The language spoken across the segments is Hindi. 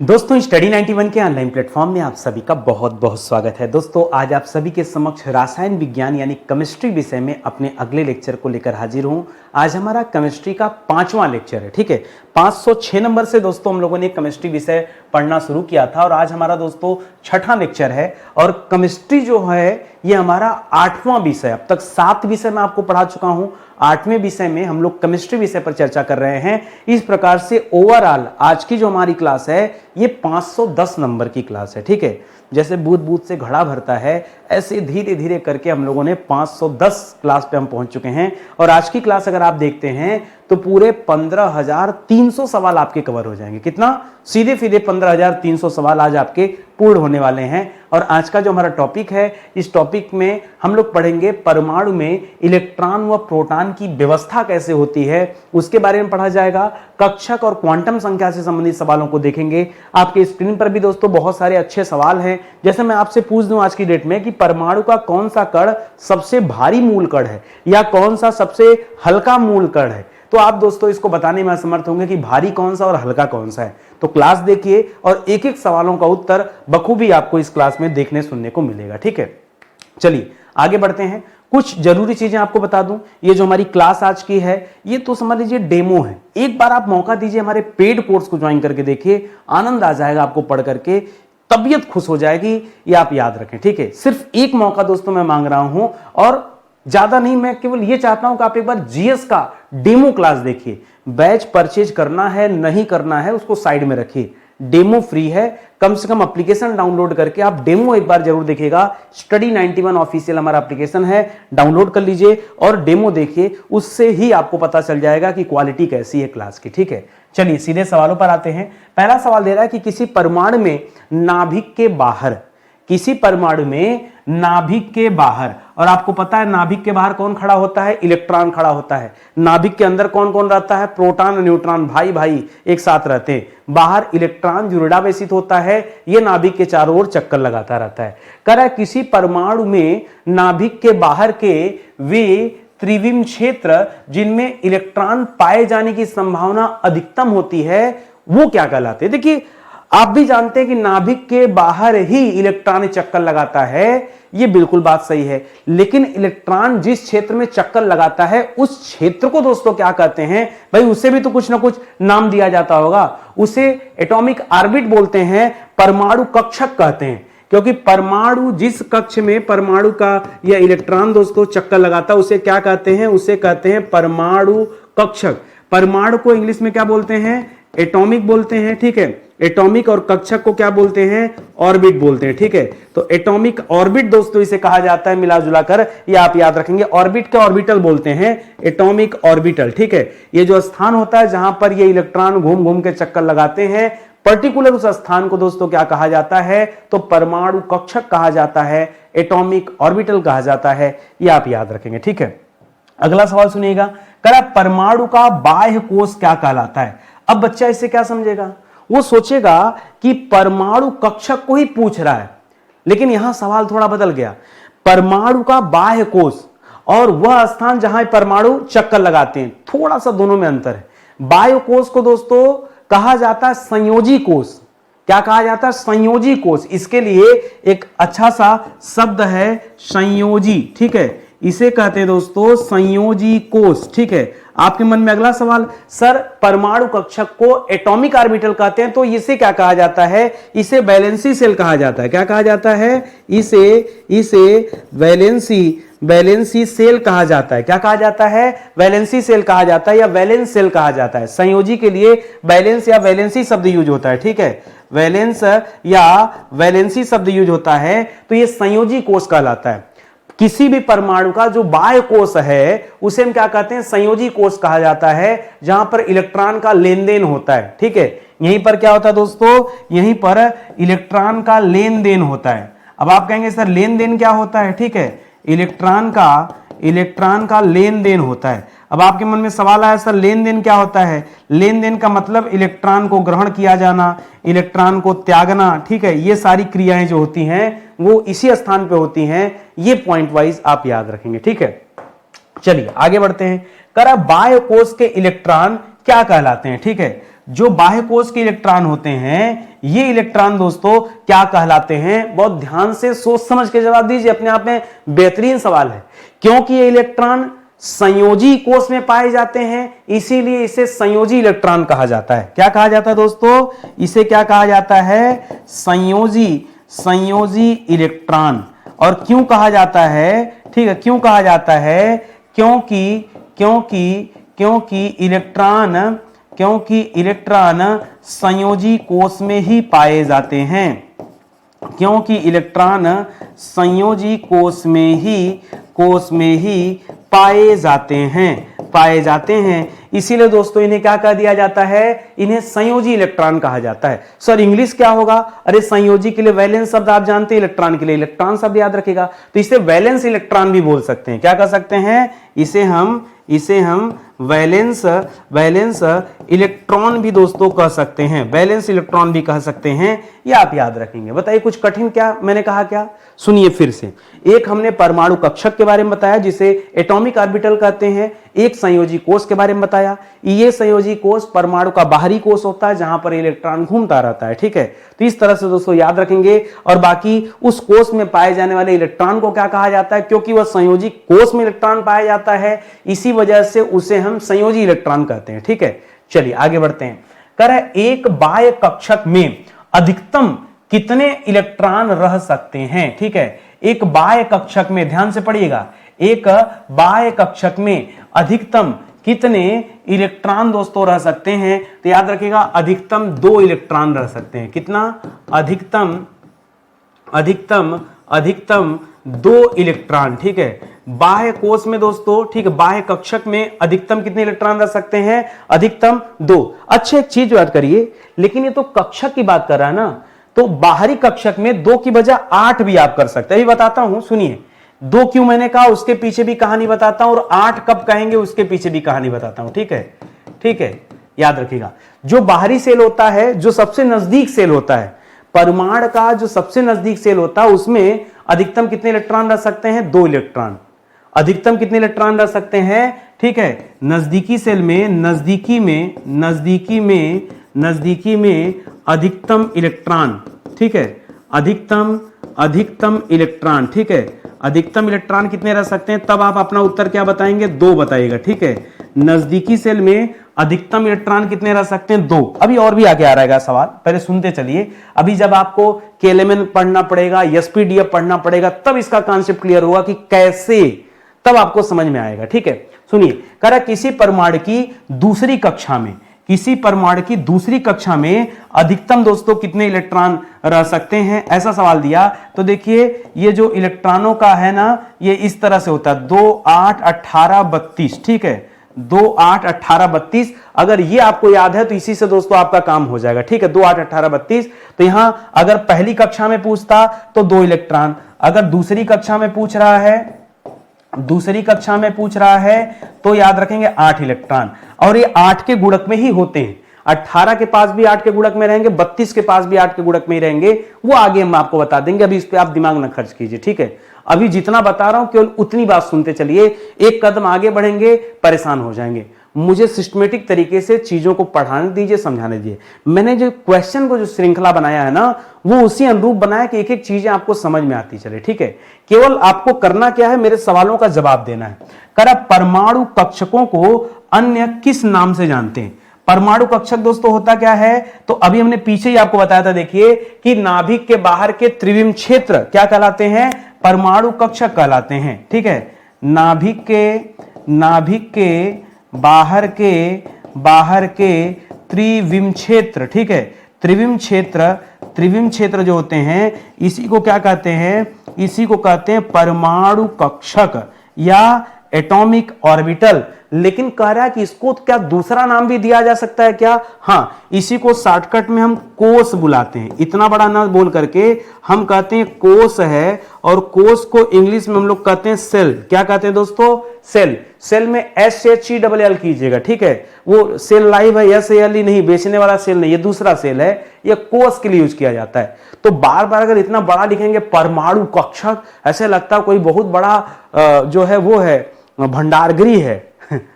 दोस्तों स्टडी 91 के ऑनलाइन प्लेटफॉर्म में आप सभी का बहुत बहुत स्वागत है। दोस्तों आज आप सभी के समक्ष रसायन विज्ञान यानी केमिस्ट्री विषय में अपने अगले लेक्चर को लेकर हाजिर हूं। आज हमारा केमिस्ट्री का 5वां लेक्चर है। ठीक है, 506 नंबर से दोस्तों हम लोगों ने केमिस्ट्री विषय पढ़ना शुरू किया था और आज हमारा दोस्तों 6वां लेक्चर है। और केमिस्ट्री जो है ये हमारा 8वां विषय। अब तक 7 विषय मैं आपको पढ़ा चुका हूं, 8वें विषय में हम लोग केमिस्ट्री विषय पर चर्चा कर रहे हैं। इस प्रकार से ओवरऑल आज की जो हमारी क्लास है ये 510 नंबर की क्लास है। ठीक है, जैसे बूंद बूंद से घड़ा भरता है ऐसे धीरे धीरे करके हम लोगों ने 510 क्लास पे हम पहुंच चुके हैं। और आज की क्लास अगर आप देखते हैं तो पूरे 15,300 सवाल आपके कवर हो जाएंगे। कितना? सीधे सीधे 15,300 सवाल आज आपके पूर्ण होने वाले हैं। और आज का जो हमारा टॉपिक है, इस टॉपिक में हम लोग पढ़ेंगे परमाणु में इलेक्ट्रॉन व प्रोटॉन की व्यवस्था कैसे होती है, उसके बारे में पढ़ा जाएगा। कक्षक और क्वांटम संख्या से संबंधित सवालों को देखेंगे। आपके स्क्रीन पर भी दोस्तों बहुत सारे अच्छे सवाल हैं। जैसे मैं आपसे पूछ दूं आज की डेट में कि परमाणु का कौन सा कण सबसे भारी मूल कण है या कौन सा सबसे हल्का मूल कण है, तो आप दोस्तों इसको बताने में असमर्थ होंगे कि भारी कौन सा और हल्का कौन सा है। तो क्लास देखिए और एक एक सवालों का उत्तर बखूबी आपको इस क्लास में देखने सुनने को मिलेगा। ठीक है, चलिए आगे बढ़ते हैं। कुछ जरूरी चीजें आपको बता दूं, ये जो हमारी क्लास आज की है ये तो समझ लीजिए डेमो है। एक बार आप मौका दीजिए हमारे पेड कोर्स को ज्वाइन करके देखिए, आनंद आ जाएगा आपको पढ़ करके, तबीयत खुश हो जाएगी, ये आप याद रखें। ठीक है, सिर्फ एक मौका दोस्तों मैं मांग रहा हूं और ज्यादा नहीं, मैं केवल ये चाहता हूं कि आप एक बार जीएस का डेमो क्लास देखिए। बैच परचेज करना है नहीं करना है उसको साइड में रखिए, डेमो फ्री है। कम से कम एप्लीकेशन डाउनलोड करके आप डेमो एक बार जरूर देखिएगा। स्टडी 91 ऑफिशियल हमारा एप्लीकेशन है, डाउनलोड कर लीजिए और डेमो देखिए, उससे ही आपको पता चल जाएगा कि क्वालिटी कैसी है क्लास की। ठीक है, चलिए सीधे सवालों पर आते हैं। पहला सवाल दे रहा है कि किसी परमाणु में नाभिक के बाहर, किसी परमाणु में नाभिक के बाहर, और आपको पता है नाभिक के बाहर कौन खड़ा होता है? इलेक्ट्रॉन खड़ा होता है। नाभिक के अंदर कौन कौन रहता है? प्रोटॉन और न्यूट्रॉन भाई भाई एक साथ रहते हैं। बाहर इलेक्ट्रॉन जो ऋणावेशित होता है ये नाभिक के चारों ओर चक्कर लगाता रहता है। कह रहा है किसी परमाणु में नाभिक के बाहर के वे त्रिविम क्षेत्र जिनमें इलेक्ट्रॉन पाए जाने की संभावना अधिकतम होती है वो क्या कहलाते हैं? देखिए आप भी जानते हैं कि नाभिक के बाहर ही इलेक्ट्रॉन चक्कर लगाता है, यह बिल्कुल बात सही है। लेकिन इलेक्ट्रॉन जिस क्षेत्र में चक्कर लगाता है उस क्षेत्र को दोस्तों क्या कहते हैं? भाई उसे भी तो कुछ ना कुछ नाम दिया जाता होगा। उसे एटॉमिक ऑर्बिट बोलते हैं, परमाणु कक्षक कहते हैं, क्योंकि परमाणु जिस कक्ष में परमाणु का या इलेक्ट्रॉन दोस्तों चक्कर लगाता है उसे क्या कहते हैं? उसे कहते हैं परमाणु कक्षक। परमाणु को इंग्लिश में क्या बोलते हैं? एटॉमिक बोलते हैं। ठीक है, एटॉमिक और कक्षक को क्या बोलते हैं? ऑर्बिट बोलते हैं। ठीक है, तो एटॉमिक ऑर्बिट दोस्तों इसे कहा जाता है, मिला जुला कर ये आप याद रखेंगे। ऑर्बिट के ऑर्बिटल बोलते हैं, एटॉमिक ऑर्बिटल। ठीक है, ये जो स्थान होता है जहां पर ये इलेक्ट्रॉन घूम घूम के चक्कर लगाते हैं, पर्टिकुलर उस स्थान को दोस्तों क्या कहा जाता है? तो परमाणु कक्षक कहा जाता है, एटॉमिक ऑर्बिटल कहा जाता है, ये आप याद रखेंगे। ठीक है, अगला सवाल सुनिएगा। कह रहा परमाणु का बाह्य कोश क्या कहलाता है? अब बच्चा इससे क्या समझेगा? वो सोचेगा कि परमाणु कक्षक को ही पूछ रहा है, लेकिन यहां सवाल थोड़ा बदल गया। परमाणु का बाह्य कोश और वह स्थान जहां परमाणु चक्कर लगाते हैं, थोड़ा सा दोनों में अंतर है। बाह्य कोश को दोस्तों कहा जाता है संयोजी कोश। क्या कहा जाता है? संयोजी कोश। इसके लिए एक अच्छा सा शब्द है संयोजी। ठीक है, इसे कहते हैं दोस्तों संयोजी कोश। ठीक है, आपके मन में अगला सवाल, सर परमाणु कक्षक को एटॉमिक ऑर्बिटल कहते हैं तो इसे क्या कहा जाता है? इसे वैलेंसी सेल कहा जाता है। क्या कहा जाता है? इसे वैलेंसी सेल कहा जाता है। क्या कहा जाता है? वैलेंसी सेल कहा जाता है या वैलेंस सेल कहा जाता है। संयोजी के लिए वैलेंस या वैलेंसी शब्द यूज होता है। ठीक है, वैलेंस या वैलेंसी शब्द यूज होता है तो यह संयोजी कोश कहलाता है। किसी भी परमाणु का जो बाह्य कोश है उसे हम क्या कहते हैं? संयोजी कोश कहा जाता है, जहां पर इलेक्ट्रॉन का लेन देन होता है। ठीक है, यहीं पर क्या होता है दोस्तों? यहीं पर इलेक्ट्रॉन का लेन देन होता है। अब आप कहेंगे सर लेन देन क्या होता है? ठीक है, इलेक्ट्रॉन का लेन देन होता है। अब आपके मन में सवाल आया सर लेन देन क्या होता है? लेन देन का मतलब इलेक्ट्रॉन को ग्रहण किया जाना, इलेक्ट्रॉन को त्यागना। ठीक है, ये सारी क्रियाएं जो होती हैं वो इसी स्थान पे होती हैं। ये पॉइंट वाइज आप याद रखेंगे। ठीक है, चलिए आगे बढ़ते हैं। करा बाह्य कोश के इलेक्ट्रॉन क्या कहलाते हैं? ठीक है, जो बाह्य कोश के इलेक्ट्रॉन होते हैं, ये इलेक्ट्रॉन दोस्तों क्या कहलाते हैं? बहुत ध्यान से सोच समझ के जवाब दीजिए, अपने आप में बेहतरीन सवाल है। क्योंकि ये इलेक्ट्रॉन संयोजी कोश में पाए जाते हैं, इसीलिए इसे संयोजी इलेक्ट्रॉन कहा जाता है। क्या कहा जाता है दोस्तों? इसे क्या कहा जाता है? संयोजी इलेक्ट्रॉन। और क्यों कहा जाता है? ठीक है, क्यों कहा जाता है? क्योंकि इलेक्ट्रॉन संयोजी कोश में ही पाए जाते हैं। क्योंकि इलेक्ट्रॉन संयोजी कोश में ही पाए जाते हैं, इसीलिए दोस्तों इन्हें क्या कह दिया जाता है? इन्हें संयोजी इलेक्ट्रॉन कहा जाता है। सर इंग्लिश क्या होगा? अरे संयोजी के लिए वैलेंस शब्द आप जानते हैं, इलेक्ट्रॉन के लिए इलेक्ट्रॉन शब्द याद रखेगा, तो इसे वैलेंस इलेक्ट्रॉन भी बोल सकते हैं। क्या कह सकते हैं? इसे हम वैलेंस इलेक्ट्रॉन भी दोस्तों कह सकते हैं, वैलेंस इलेक्ट्रॉन भी कह सकते हैं। ये आप याद रखेंगे। बताइए कुछ कठिन क्या मैंने कहा? क्या सुनिए फिर से। एक हमने परमाणु कक्षक के बारे में बताया जिसे एटॉमिक ऑर्बिटल कहते हैं, एक संयोजी कोश के बारे में बताया। ये संयोजी कोश परमाणु का बाहरी कोश होता है जहां पर इलेक्ट्रॉन घूमता रहता है। ठीक है, तो इस तरह से दोस्तों याद रखेंगे। और बाकी उस कोश में पाए जाने वाले इलेक्ट्रॉन को क्या कहा जाता है? क्योंकि वह संयोजी कोश में इलेक्ट्रॉन पाया जाता है, इसी वजह से उसे हम संयोजी इलेक्ट्रॉन कहते हैं। ठीक है, चलिए आगे बढ़ते हैं। कह रहा है एक बाह्य कक्षक में अधिकतम कितने इलेक्ट्रॉन रह सकते हैं? ठीक है, एक बाह्य कक्षक में, ध्यान से पढ़िएगा, एक बाह्य कक्षक में अधिकतम कितने इलेक्ट्रॉन दोस्तों रह सकते हैं? तो याद रखिएगा अधिकतम 2 इलेक्ट्रॉन रह सकते हैं। कितना? अधिकतम 2 इलेक्ट्रॉन। ठीक है, बाह्य कोश में दोस्तों, ठीक है, बाह्य कक्षक में अधिकतम कितने इलेक्ट्रॉन रह सकते हैं? अधिकतम 2। अच्छा एक चीज याद करिए, लेकिन ये तो कक्षक की बात कर रहा है ना, तो बाहरी कक्षक में 2 की बजाय 8 भी आप कर सकते हैं। अभी बताता हूं, सुनिए। 2 क्यों मैंने कहा उसके पीछे भी कहानी बताता हूं, और 8 कब कहेंगे उसके पीछे भी कहानी बताता हूं। ठीक है, याद रखिएगा। जो बाहरी सेल होता है, जो सबसे नजदीक सेल होता है, परमाणु का जो सबसे नजदीक सेल होता है, उसमें अधिकतम कितने इलेक्ट्रॉन रह सकते हैं? 2 इलेक्ट्रॉन। अधिकतम कितने इलेक्ट्रॉन रह सकते हैं? ठीक है, नजदीकी सेल में, नजदीकी में अधिकतम इलेक्ट्रॉन। ठीक है, अधिकतम इलेक्ट्रॉन। ठीक है, अधिकतम इलेक्ट्रॉन कितने रह सकते हैं? तब आप अपना उत्तर क्या बताएंगे? 2 बताइएगा। ठीक है, नजदीकी सेल में अधिकतम इलेक्ट्रॉन कितने रह सकते हैं? 2। अभी और भी आगे आ रहेगा सवाल, पहले सुनते चलिए। अभी जब आपको केलेमन पढ़ना पड़ेगा, एसपीडीएफ पढ़ना पड़ेगा, तब इसका कॉन्सेप्ट क्लियर होगा कि कैसे, तब आपको समझ में आएगा। ठीक है, सुनिए। कह रहा किसी परमाणु की दूसरी कक्षा में अधिकतम दोस्तों कितने इलेक्ट्रॉन रह सकते हैं? ऐसा सवाल दिया। तो देखिए ये जो इलेक्ट्रॉनों का है ना, ये इस तरह से होता है 2, 8, 18, 32। ठीक है, 2, 8, 18, 32। अगर ये आपको याद है तो इसी से दोस्तों आपका काम हो जाएगा। ठीक है, 2, 8, 18, 32। तो यहां अगर पहली कक्षा में पूछता तो 2 इलेक्ट्रॉन, अगर दूसरी कक्षा में पूछ रहा है तो याद रखेंगे 8 इलेक्ट्रॉन। और ये 8 के गुणक में ही होते हैं। 18 के पास भी 8 के गुणक में रहेंगे, 32 के पास भी 8 के गुणक में ही रहेंगे। वो आगे हम आपको बता देंगे, अभी इस पे आप दिमाग न खर्च कीजिए। ठीक है, अभी जितना बता रहा हूं केवल उतनी बात सुनते चलिए। एक कदम आगे बढ़ेंगे परेशान हो जाएंगे। मुझे सिस्टमेटिक तरीके से चीजों को पढ़ाने दीजिए, समझाने दीजिए। मैंने जो क्वेश्चन को जो श्रृंखला बनाया है ना, वो उसी अनुरूप बनाया कि एक एक चीजें आपको समझ में आती चले। ठीक है, केवल आपको करना क्या है? मेरे सवालों का जवाब देना है। करा परमाणु कक्षकों को अन्य किस नाम से जानते हैं? परमाणु कक्षक दोस्तों होता क्या है? तो अभी हमने पीछे ही आपको बताया था, देखिए कि नाभिक के बाहर के त्रिविम क्षेत्र क्या कहलाते हैं? परमाणु कक्षक कहलाते हैं। ठीक है, नाभिक के बाहर के त्रिविम क्षेत्र। ठीक है, त्रिविम क्षेत्र जो होते हैं, इसी को क्या कहते हैं? इसी को कहते हैं परमाणु कक्षक या एटॉमिक ऑर्बिटल। लेकिन कह रहा है कि इसको क्या दूसरा नाम भी दिया जा सकता है क्या? हाँ, इसी को शॉर्टकट में हम कोश बुलाते हैं। इतना बड़ा ना बोल करके हम कहते हैं कोश है, और कोश को इंग्लिश में हम लोग कहते हैं सेल। क्या कहते हैं दोस्तों? सेल। सेल में SHELL कीजिएगा। ठीक है, वो सेल लाइव है, SALE नहीं, बेचने वाला सेल नहीं, ये दूसरा सेल है, ये कोश के लिए यूज किया जाता है। तो बार बार अगर इतना बड़ा लिखेंगे परमाणु कक्षक, ऐसे लगता है कोई बहुत बड़ा जो है वो है भंडारगृह है,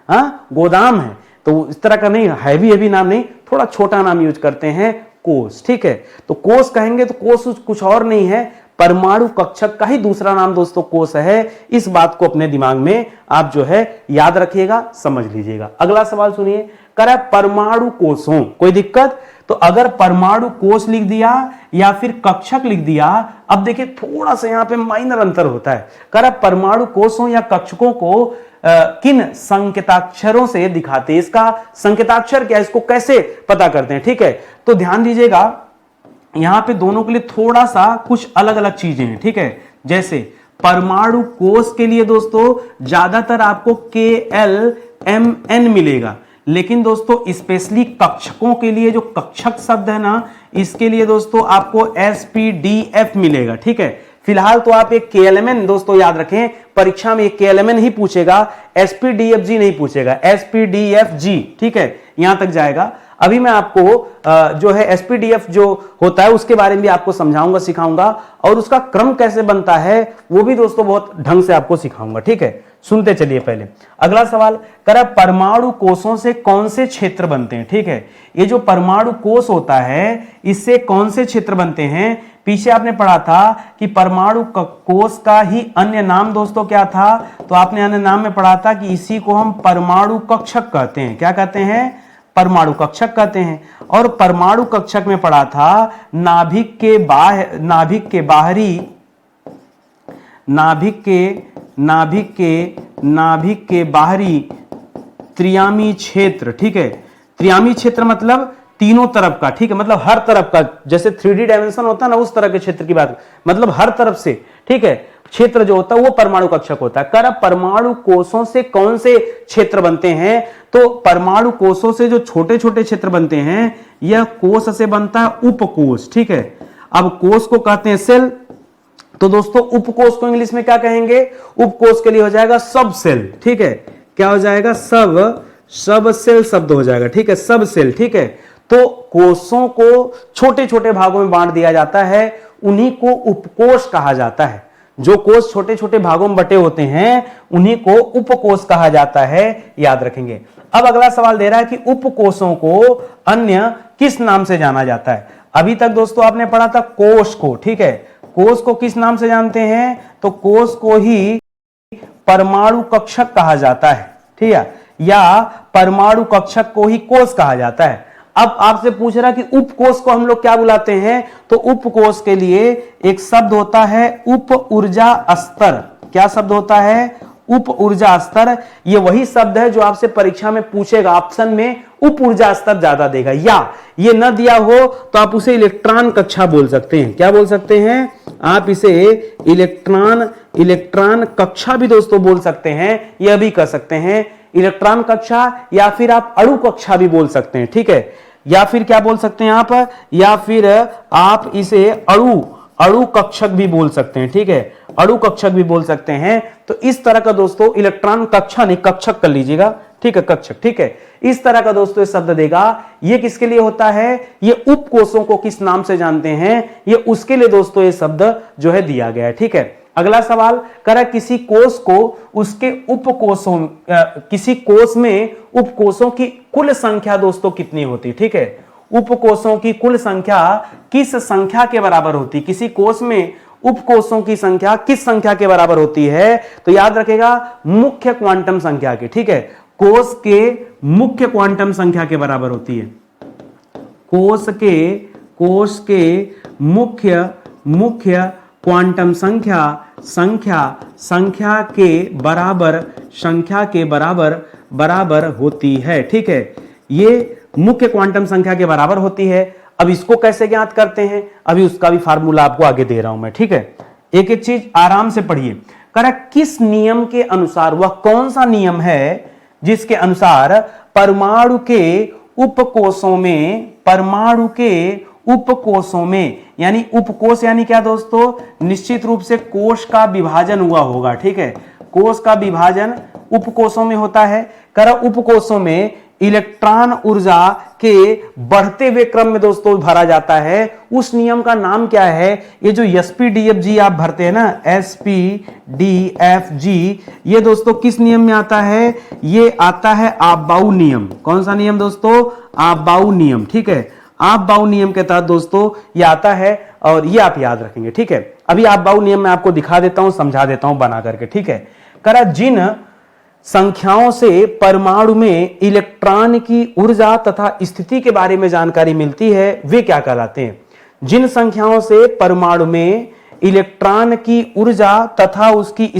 हाँ गोदाम है। तो इस तरह का नहीं, हैवी नाम नहीं, थोड़ा छोटा नाम यूज करते हैं, कोष। ठीक है, तो कोष कहेंगे तो कोष कुछ और नहीं है, परमाणु कक्षक का ही दूसरा नाम दोस्तों कोष है। इस बात को अपने दिमाग में आप जो है याद रखिएगा, समझ लीजिएगा। अगला सवाल सुनिए, कह रहा है परमाणु कोषों, कोई दिक्कत? तो अगर परमाणु कोष लिख दिया या फिर कक्षक लिख दिया, अब देखिए थोड़ा सा यहां पे माइनर अंतर होता है। कह रहा है परमाणु कोषों या कक्षकों को किन संकेताक्षरों से दिखाते हैं? इसका संकेताक्षर क्या है, इसको कैसे पता करते हैं? ठीक है, तो ध्यान दीजिएगा, यहां पे दोनों के लिए थोड़ा सा कुछ अलग अलग चीजें हैं। ठीक है, जैसे परमाणु कोष के लिए दोस्तों ज्यादातर आपको KLMN मिलेगा, लेकिन दोस्तों स्पेशली कक्षकों के लिए जो कक्षक शब्द है ना, इसके लिए दोस्तों आपको SPDF मिलेगा। ठीक है, फिलहाल तो आप एक KLMN दोस्तों याद रखें, परीक्षा में एक KLMN ही पूछेगा, SPDFG नहीं पूछेगा, SPDFG। ठीक है, यहां तक जाएगा। अभी मैं आपको जो है SPDF जो होता है उसके बारे में भी आपको समझाऊंगा, सिखाऊंगा, और उसका क्रम कैसे बनता है वो भी दोस्तों बहुत ढंग से आपको सिखाऊंगा। ठीक है, सुनते चलिए पहले। अगला सवाल कह रहा है परमाणु कोषों से कौन से क्षेत्र बनते हैं? ठीक है, ये जो परमाणु कोष होता है इससे कौन से क्षेत्र बनते हैं? पीछे आपने पढ़ा था कि परमाणु कोष का ही अन्य नाम दोस्तों क्या था? तो आपने अन्य नाम में पढ़ा था कि इसी को हम परमाणु कक्षक कहते हैं। क्या कहते हैं? परमाणु कक्षक कहते हैं। और परमाणु कक्षक में पढ़ा था नाभिक के बाहरी त्रियामी क्षेत्र। ठीक है, त्रियामी क्षेत्र मतलब तीनों तरफ का। ठीक है, मतलब हर तरफ का, जैसे 3D डायमेंशन होता है ना, उस तरह के क्षेत्र की बात, मतलब हर तरफ से। ठीक है, क्षेत्र जो होता है वो परमाणु कक्षक होता है। कर परमाणु कोषों से कौन से क्षेत्र बनते हैं? तो परमाणु कोषों से जो छोटे छोटे क्षेत्र बनते हैं, यह कोष से बनता है उपकोष। ठीक है, अब कोष को कहते हैं सेल, तो दोस्तों उपकोष को इंग्लिश में क्या कहेंगे? उपकोष के लिए हो जाएगा सब सेल। ठीक है, क्या हो जाएगा? सब सेल शब्द हो जाएगा। ठीक है, सब सेल। ठीक है, तो कोषों को छोटे छोटे भागों में बांट दिया जाता है, उन्हीं को उपकोष कहा जाता है। जो कोष छोटे छोटे भागों में बटे होते हैं उन्हीं को उपकोष कहा जाता है, याद रखेंगे। अब अगला सवाल दे रहा है कि उपकोषों को अन्य किस नाम से जाना जाता है? अभी तक दोस्तों आपने पढ़ा था कोष को। ठीक है, कोष को किस नाम से जानते हैं? तो कोष को ही परमाणु कक्षक कहा जाता है। ठीक है, या परमाणु कक्षक को ही कोष कहा जाता है। अब आपसे पूछ रहा कि उपकोष को हम लोग क्या बुलाते हैं? तो उपकोष के लिए एक शब्द होता है उप ऊर्जा स्तर। क्या शब्द होता है? उप ऊर्जा स्तर। ये वही शब्द है जो आपसे परीक्षा में पूछेगा, ऑप्शन में उप ऊर्जा स्तर ज्यादा देगा, या ये न दिया हो तो आप उसे इलेक्ट्रॉन कक्षा बोल सकते हैं। क्या बोल सकते हैं? आप इसे इलेक्ट्रॉन कक्षा भी दोस्तों बोल सकते हैं, यह भी कर सकते हैं इलेक्ट्रॉन कक्षा, या फिर आप अणु कक्षा भी बोल सकते हैं। ठीक है, या फिर क्या बोल सकते हैं आप? या फिर आप इसे अणु कक्षक भी बोल सकते हैं। ठीक है, अणु कक्षक भी बोल सकते हैं। तो इस तरह का दोस्तों इलेक्ट्रॉन कक्षा नहीं, कक्षक कर लीजिएगा। ठीक है, कक्षक। ठीक है, इस तरह का दोस्तों ये शब्द देगा। ये किसके लिए होता है? ये उपकोषों को किस नाम से जानते हैं, ये उसके लिए दोस्तों ये शब्द जो है दिया गया है। ठीक है, अगला सवाल करा किसी कोष को उसके उपकोषों, किसी कोष में उपकोषों की कुल संख्या दोस्तों कितनी होती? ठीक है, उपकोषों की कुल संख्या किस संख्या के बराबर होती? किसी कोष में उपकोषों की संख्या किस संख्या के बराबर होती है? तो याद रखेगा मुख्य क्वांटम संख्या की। ठीक है, कोष के मुख्य क्वांटम संख्या के बराबर होती है। कोष के मुख्य क्वांटम संख्या के बराबर होती है। ठीक है, ये मुख्य क्वांटम संख्या के बराबर होती है। अब इसको कैसे ज्ञात करते हैं, अभी उसका भी फार्मूला आपको आगे दे रहा हूं मैं। ठीक है, एक एक चीज आराम से पढ़िए। करा किस नियम के अनुसार, वह कौन सा नियम है जिसके अनुसार परमाणु के उपकोषों में यानी उपकोष यानी क्या दोस्तों? निश्चित रूप से कोष का विभाजन हुआ होगा। ठीक है, कोष का विभाजन उपकोषों में होता है। करा उपकोषों में इलेक्ट्रॉन ऊर्जा के बढ़ते हुए क्रम में दोस्तों भरा जाता है, उस नियम का नाम क्या है? ये जो एसपीडीएफजी आप भरते हैं ना, एसपीडीएफजी, ये दोस्तों किस नियम में आता है? ये आता है आपबाउ नियम। कौन सा नियम दोस्तों? आपबाउ नियम। ठीक है, आपबाउ नियम के तहत दोस्तों ये आता है और ये आप याद रखेंगे। ठीक है, अभी आपबाउ नियम मैं आपको दिखा देता हूं, समझा देता हूं बना करके। ठीक है, करा जिन संख्याओं से परमाणु में इलेक्ट्रॉन की ऊर्जा तथा स्थिति के बारे में जानकारी मिलती है वे क्या कहलाते हैं? जिन संख्याओं से परमाणु में इलेक्ट्रॉन की ऊर्जा तथा उसकी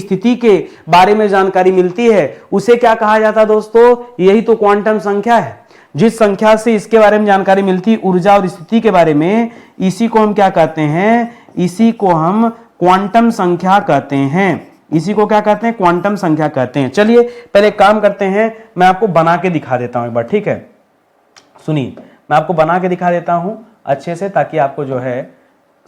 स्थिति के बारे में जानकारी मिलती है उसे क्या कहा जाता है दोस्तों? यही तो क्वांटम संख्या है। जिस संख्या से इसके बारे में जानकारी मिलती, ऊर्जा और स्थिति के बारे में, इसी को हम क्या कहते हैं? इसी को हम क्वांटम संख्या कहते हैं। इसी को क्या कहते हैं? क्वांटम संख्या कहते हैं। चलिए पहले काम करते हैं, मैं आपको बना के दिखा देता हूं एक बार। ठीक है, सुनिए, मैं आपको बना के दिखा देता हूं अच्छे से, ताकि आपको जो है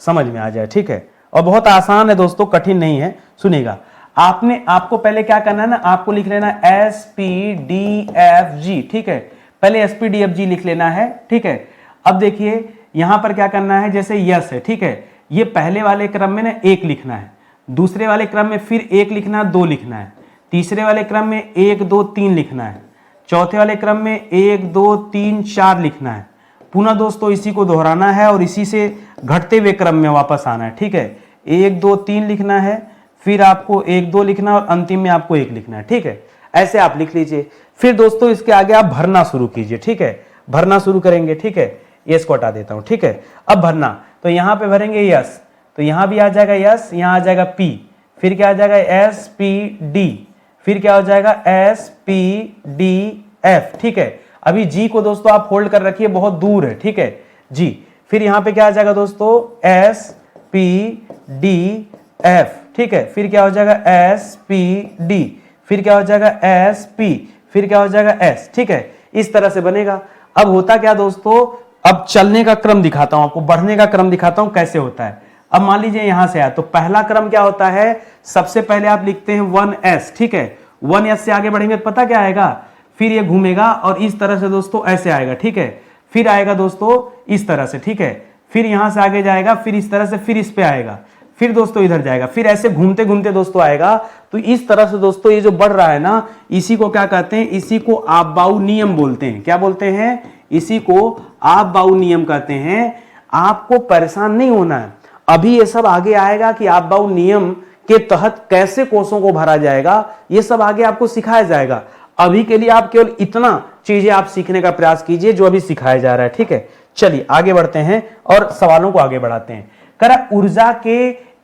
समझ में आ जाए। ठीक है, और बहुत आसान है दोस्तों, कठिन नहीं है। सुनिएगा, आपको पहले क्या करना है ना, आपको लिख लेना एसपीडीएफजी। ठीक है, पहले एसपीडीएफजी लिख लेना है। ठीक है, अब देखिए यहां पर क्या करना है, जैसे यस है। ठीक है, ये पहले वाले क्रम में ना 1 लिखना है, दूसरे वाले क्रम में फिर 1 लिखना है, 2 लिखना है, तीसरे वाले क्रम में 1 2 3 लिखना है, चौथे वाले क्रम में 1 2 3 4 लिखना है। पुनः दोस्तों इसी को दोहराना है और इसी से घटते हुए क्रम में वापस आना है। ठीक है, 1 2 3 लिखना है, फिर आपको 1 2 लिखना है और अंतिम में आपको 1 लिखना है। ठीक है, ऐसे आप लिख लीजिए। फिर दोस्तों इसके आगे आप भरना शुरू कीजिए। ठीक है, भरना शुरू करेंगे। ठीक है, ये इसको हटा देता हूं। ठीक है, अब भरना, तो यहां पे भरेंगे यस, तो यहां भी आ जाएगा यस, यहां आ जाएगा पी, फिर क्या आ जाएगा एस पी डी, फिर क्या हो जाएगा एस पी डी एफ। ठीक है, अभी जी को दोस्तों आप होल्ड कर रखिए, बहुत दूर है। ठीक है, जी, फिर यहां पे क्या आ जाएगा दोस्तों एस पी डी एफ। ठीक है, फिर क्या हो जाएगा एस पी डी, फिर क्या हो जाएगा एस पी, फिर क्या हो जाएगा एस। ठीक है, इस तरह से बनेगा। अब होता क्या दोस्तों, अब चलने का क्रम दिखाता हूं आपको, बढ़ने का क्रम दिखाता हूं कैसे होता है। अब मान लीजिए यहां से आया, तो पहला क्रम क्या होता है, सबसे पहले आप लिखते हैं 1s। ठीक है, 1s से आगे बढ़ेंगे तो पता क्या आएगा, फिर ये घूमेगा और इस तरह से दोस्तों ऐसे आएगा। ठीक है, फिर आएगा दोस्तों इस तरह से। ठीक है, फिर यहां से आगे जाएगा, फिर इस तरह से, फिर इस पे आएगा, फिर दोस्तों इधर जाएगा, फिर ऐसे घूमते घूमते दोस्तों आएगा। तो इस तरह से दोस्तों ये जो बढ़ रहा है ना, इसी को क्या कहते हैं, इसी को आपबाउ नियम बोलते हैं। क्या बोलते हैं? इसी को आपबाउ नियम कहते हैं। आपको परेशान नहीं होना है, अभी ये सब आगे आएगा कि आपबाउ नियम के तहत कैसे कोषों को भरा जाएगा, ये सब आगे आपको सिखाया जाएगा। अभी के लिए आप केवल इतना चीजें आप सीखने का प्रयास कीजिए जो अभी सिखाया जा रहा है। ठीक है, चलिए आगे बढ़ते हैं और सवालों को आगे बढ़ाते हैं। करा ऊर्जा के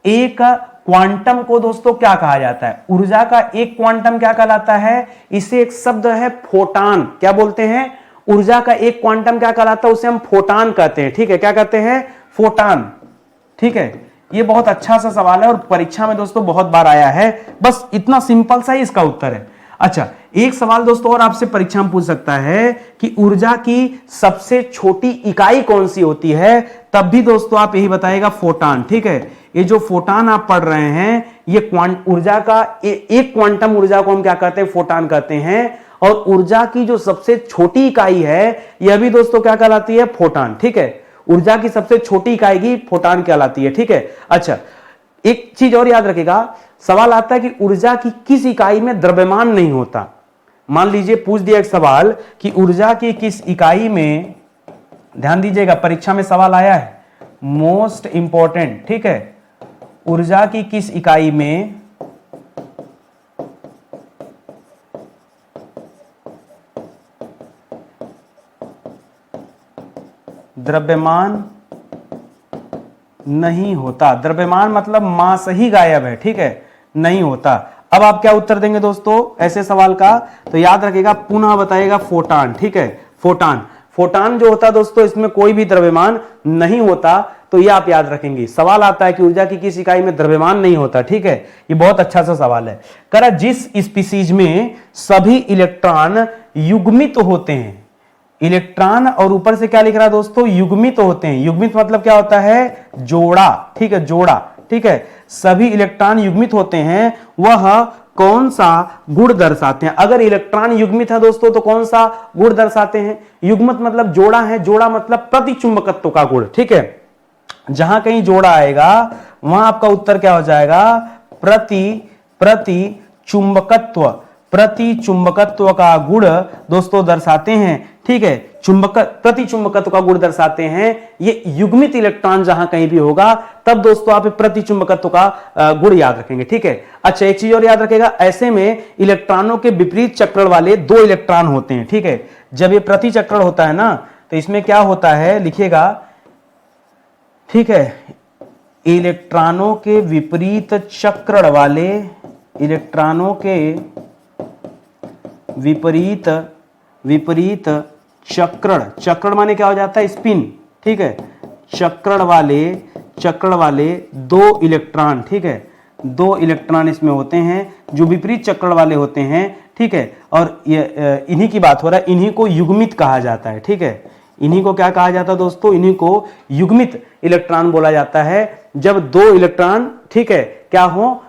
एक क्वांटम को दोस्तों क्या कहा जाता है? ऊर्जा का एक क्वांटम क्या कहलाता है? इसे एक शब्द है फोटान। क्या बोलते हैं? ऊर्जा का एक क्वांटम क्या कहलाता है? उसे हम फोटान कहते हैं। ठीक है, क्या कहते हैं? फोटान। ठीक है, ये बहुत अच्छा सा सवाल है और परीक्षा में दोस्तों बहुत बार आया है। बस इतना सिंपल सा ही इसका उत्तर है। अच्छा, एक सवाल दोस्तों और आपसे परीक्षा में पूछ सकता है कि ऊर्जा की सबसे छोटी इकाई कौन सी होती है, तब भी दोस्तों आप यही बताएगा फोटान। ठीक है, ये जो फोटान आप पढ़ रहे हैं, ये ऊर्जा का एक क्वांटम ऊर्जा को हम क्या कहते हैं? फोटान कहते हैं। और ऊर्जा की जो सबसे छोटी इकाई है, यह भी दोस्तों क्या कहलाती है? फोटान। ठीक है, ऊर्जा की सबसे छोटी इकाई की फोटान कहलाती है। ठीक है, अच्छा एक चीज और याद रखिएगा, सवाल आता है कि ऊर्जा की किस इकाई में द्रव्यमान नहीं होता। मान लीजिए पूछ दिया एक सवाल कि ऊर्जा की किस इकाई में, ध्यान दीजिएगा परीक्षा में सवाल आया है, मोस्ट इंपॉर्टेंट। ठीक है, ऊर्जा की किस इकाई में द्रव्यमान नहीं होता। द्रव्यमान मतलब मास ही गायब है। ठीक है, नहीं होता। अब आप क्या उत्तर देंगे दोस्तों ऐसे सवाल का? तो याद रखिएगा, पुनः बताइएगा फोटान। ठीक है, फोटान। फोटान जो होता है दोस्तों, इसमें कोई भी द्रव्यमान नहीं होता। तो ये आप याद रखेंगे। सवाल आता है कि ऊर्जा की किस इकाई में द्रव्यमान नहीं होता। ठीक है, ये बहुत अच्छा सा सवाल है। करा जिस स्पीसीज में सभी इलेक्ट्रॉन युग्मित होते हैं, इलेक्ट्रॉन और ऊपर से क्या लिख रहा है दोस्तों? युग्मित होते हैं। युग्मित मतलब क्या होता है? जोड़ा। ठीक है, जोड़ा। ठीक है, सभी इलेक्ट्रॉन युग्मित होते हैं, वह कौन सा गुण दर्शाते हैं? अगर इलेक्ट्रॉन युग्मित है दोस्तों तो कौन सा गुण दर्शाते हैं? युग्मित मतलब जोड़ा है, जोड़ा मतलब प्रतिचुंबकत्व का गुण, ठीक है। जहां कहीं जोड़ा आएगा वहां आपका उत्तर क्या हो जाएगा? प्रतिचुंबकत्व, प्रतिचुंबकत्व का गुण दोस्तों दर्शाते हैं, ठीक है। प्रतिचुंबकत्व का गुण दर्शाते हैं ये युग्मित इलेक्ट्रॉन जहां कहीं भी होगा, तब दोस्तों आप प्रतिचुंबकत्व का गुण याद रखेंगे, ठीक है। अच्छा, एक चीज और याद रखेगा, ऐसे में इलेक्ट्रॉनों के विपरीत चक्रण वाले 2 इलेक्ट्रॉन होते हैं, ठीक है। जब ये प्रतिचक्रण होता है ना तो इसमें क्या होता है, लिखिएगा, ठीक है। इलेक्ट्रॉनों के विपरीत चक्रण वाले, इलेक्ट्रॉनों के विपरीत चक्रण माने क्या हो जाता है? स्पिन, ठीक है। चक्रण वाले 2 इलेक्ट्रॉन, ठीक है, 2 इलेक्ट्रॉन इसमें होते हैं जो विपरीत चक्रण वाले होते हैं, ठीक है। और इन्हीं की बात हो रहा है, इन्हीं को युग्मित कहा जाता है, ठीक है। इन्हीं को क्या कहा जाता है दोस्तों? इन्हीं को युग्मित इलेक्ट्रॉन बोला जाता है। जब 2 इलेक्ट्रॉन, ठीक है, क्या हो,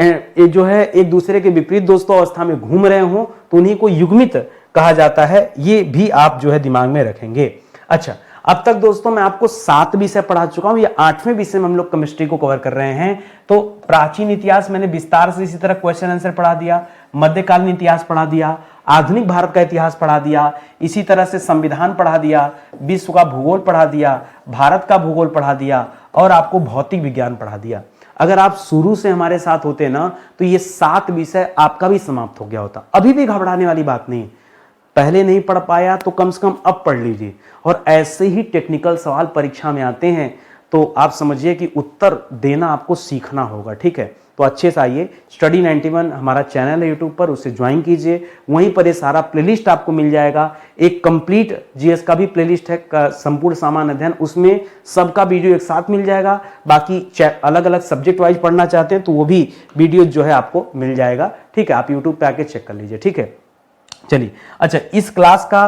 जो है एक दूसरे के विपरीत दोस्तों अवस्था में घूम रहे हो तो उन्हीं को युग्मित कहा जाता है। ये भी आप जो है दिमाग में रखेंगे। अच्छा, अब तक दोस्तों मैं आपको 7 विषय पढ़ा चुका हूं, ये 8वें विषय में हम लोग केमिस्ट्री को कवर कर रहे हैं। तो प्राचीन इतिहास मैंने विस्तार से इसी तरह क्वेश्चन आंसर पढ़ा दिया, मध्यकालीन इतिहास पढ़ा दिया, आधुनिक भारत का इतिहास पढ़ा दिया, इसी तरह से संविधान पढ़ा दिया, विश्व का भूगोल पढ़ा दिया, भारत का भूगोल पढ़ा दिया और आपको भौतिक विज्ञान पढ़ा दिया। अगर आप शुरू से हमारे साथ होते ना तो ये 7 विषय आपका भी समाप्त हो गया होता। अभी भी घबराने वाली बात नहीं, पहले नहीं पढ़ पाया तो कम से कम अब पढ़ लीजिए। और ऐसे ही टेक्निकल सवाल परीक्षा में आते हैं तो आप समझिए कि उत्तर देना आपको सीखना होगा, ठीक है। तो अच्छे से आइए, स्टडी 91 हमारा चैनल है यूट्यूब पर, उसे ज्वाइन कीजिए। वहीं पर ये सारा प्लेलिस्ट आपको मिल जाएगा। एक कंप्लीट जीएस का भी प्लेलिस्ट है, संपूर्ण सामान्य अध्ययन, उसमें सबका वीडियो एक साथ मिल जाएगा। बाकी अलग अलग सब्जेक्ट वाइज पढ़ना चाहते हैं तो वो भी वीडियो जो है आपको मिल जाएगा, ठीक है। आप यूट्यूब पे आके चेक कर लीजिए, ठीक है। चलिए, अच्छा, इस क्लास का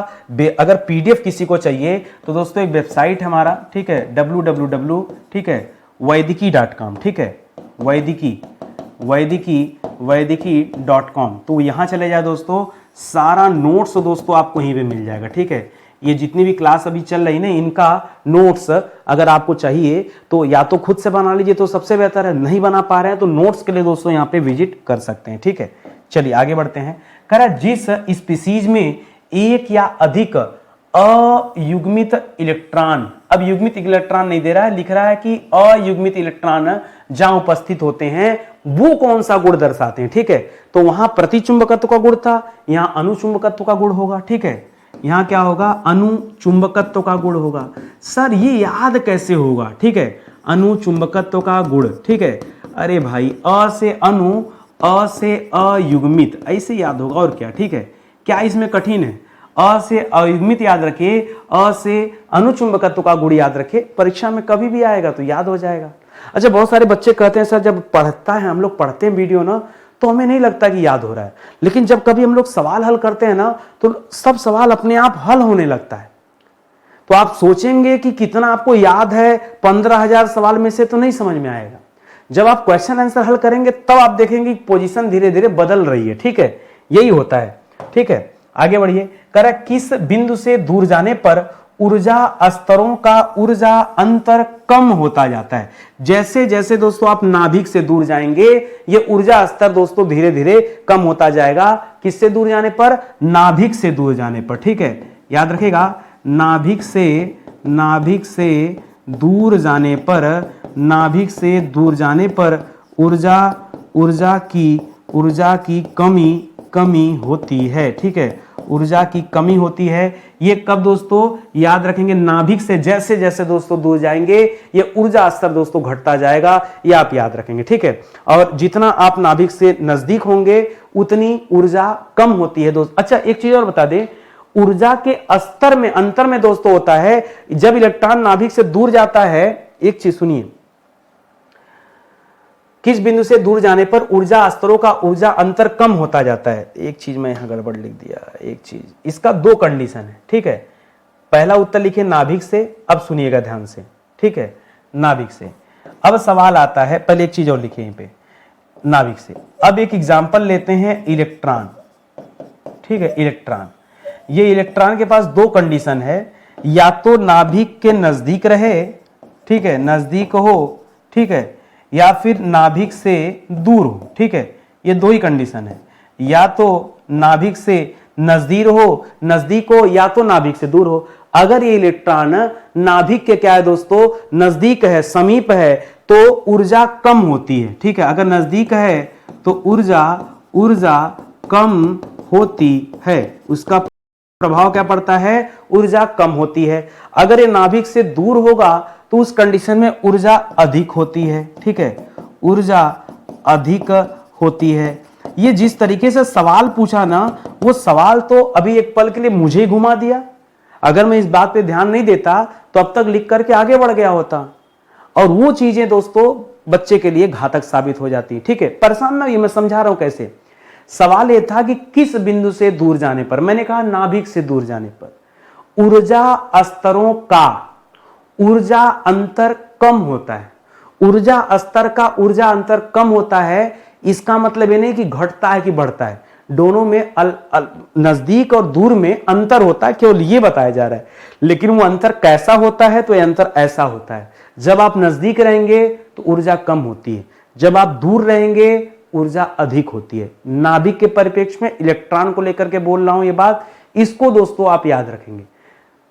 अगर पीडीएफ किसी को चाहिए तो दोस्तों एक वेबसाइट है हमारा, ठीक है, www, ठीक है, वैदिकी.com, ठीक है, वैदिकी.com। तो यहां चले जाए दोस्तों, सारा नोट्स दोस्तों आपको यहीं पे मिल जाएगा, ठीक है। ये जितनी भी क्लास अभी चल रही ना, इनका नोट्स अगर आपको चाहिए तो या तो खुद से बना लीजिए तो सबसे बेहतर है, नहीं बना पा रहे हैं तो नोट्स के लिए दोस्तों यहाँ पे विजिट कर सकते हैं, ठीक है। चलिए आगे बढ़ते हैं। कह रहा है जिस स्पीसीज में एक या अधिक अयुग्मित इलेक्ट्रॉन, अब युग्मित इलेक्ट्रॉन नहीं दे रहा है, लिख रहा है कि अयुग्मित इलेक्ट्रॉन जहां उपस्थित होते हैं वो कौन सा गुण दर्शाते हैं, ठीक है। तो वहां प्रतिचुंबकत्व का गुण था, यहां अनुचुंबकत्व का गुण होगा, ठीक है। यहां क्या होगा? अनुचुंबकत्व का गुण होगा। सर ये याद कैसे होगा? ठीक है, अनुचुंबकत्व का गुण, ठीक है। अरे भाई, अ से अनु, अ से अयुग्मित, ऐसे याद होगा और क्या, ठीक है। क्या इसमें कठिन है? अ से अयुग्मित याद रखिए, अ से अनुचुंबकत्व का गुण याद रखिए, परीक्षा में कभी भी आएगा तो याद हो जाएगा। अच्छा, बहुत सारे बच्चे कहते हैं सर जब पढ़ता है, हम लोग पढ़ते हैं वीडियो ना तो हमें नहीं लगता कि याद हो रहा है, लेकिन जब कभी हम लोग सवाल हल करते हैं ना तो सब सवाल अपने आप हल होने लगता है। तो आप सोचेंगे कि कितना आपको याद है, 15,000 सवाल में से तो नहीं समझ में आएगा। जब आप क्वेश्चन आंसर हल करेंगे तब आप देखेंगे कि पोजीशन धीरे धीरे बदल रही है, ठीक है। यही होता है, ठीक है। आगे बढ़िए। कह किस बिंदु से दूर जाने पर ऊर्जा स्तरों का ऊर्जा अंतर कम होता जाता है? जैसे जैसे दोस्तों आप नाभिक से दूर जाएंगे ये ऊर्जा स्तर दोस्तों धीरे धीरे कम होता जाएगा। किससे दूर जाने पर? नाभिक से दूर जाने पर, ठीक है। याद रखिएगा, नाभिक से दूर जाने पर, नाभिक से दूर जाने पर ऊर्जा की कमी होती है, ठीक है। ऊर्जा की कमी होती है। ये कब दोस्तों याद रखेंगे? नाभिक से जैसे जैसे दोस्तों दूर जाएंगे ये ऊर्जा स्तर दोस्तों घटता जाएगा, ये आप याद रखेंगे, ठीक है। और जितना आप नाभिक से नजदीक होंगे उतनी ऊर्जा कम होती है दोस्तों। अच्छा, एक चीज और बता दें, ऊर्जा के स्तर में अंतर में दोस्तों होता है जब इलेक्ट्रॉन नाभिक से दूर जाता है। एक चीज सुनिए, किस बिंदु से दूर जाने पर ऊर्जा स्तरों का ऊर्जा अंतर कम होता जाता है? एक चीज मैं यहां गड़बड़ लिख दिया, एक चीज, इसका 2 कंडीशन है, ठीक है। पहला उत्तर लिखिए नाभिक से, अब सुनिएगा ध्यान से, ठीक है, नाभिक से। अब सवाल आता है, पहले एक चीज और लिखिए यहीं पे, नाभिक से। अब एक एग्जांपल लेते हैं इलेक्ट्रॉन, ठीक है, इलेक्ट्रॉन। ये इलेक्ट्रॉन के पास दो कंडीशन है, या तो नाभिक के नजदीक रहे, ठीक है, नजदीक हो, ठीक है, या फिर नाभिक से दूर हो, ठीक है, ये दो ही कंडीशन है, या तो नाभिक से नजदीक हो या तो नाभिक से दूर हो। अगर ये इलेक्ट्रॉन नाभिक के क्या है दोस्तों, नजदीक है, समीप है, तो ऊर्जा कम होती है, ठीक है। अगर नजदीक है तो ऊर्जा कम होती है, उसका प्रभाव क्या पड़ता है, ऊर्जा कम होती है। अगर ये नाभिक से दूर होगा तो उस कंडीशन में ऊर्जा अधिक होती है, ठीक है, ऊर्जा अधिक होती है। ये जिस तरीके से सवाल पूछा ना, वो सवाल तो अभी एक पल के लिए मुझे ही घुमा दिया। अगर मैं इस बात पे ध्यान नहीं देता तो अब तक लिख करके आगे बढ़ गया होता, और वो चीजें दोस्तों बच्चे के लिए घातक साबित हो जाती है, ठीक है। परेशान ना, ये मैं समझा रहा हूं कैसे। सवाल ये था कि किस बिंदु से दूर जाने पर, मैंने कहा नाभिक से दूर जाने पर ऊर्जा स्तरों का ऊर्जा अंतर कम होता है। ऊर्जा स्तर का ऊर्जा अंतर कम होता है, इसका मतलब ये नहीं कि घटता है कि बढ़ता है, दोनों में नजदीक और दूर में अंतर होता है, केवल ये बताया जा रहा है। लेकिन वो अंतर कैसा होता है, तो ये अंतर ऐसा होता है, जब आप नजदीक रहेंगे तो ऊर्जा कम होती है, जब आप दूर रहेंगे ऊर्जा अधिक होती है। नाभिक के परिप्रेक्ष्य में इलेक्ट्रॉन को लेकर के बोल रहा हूं ये बात, इसको दोस्तों आप याद रखेंगे।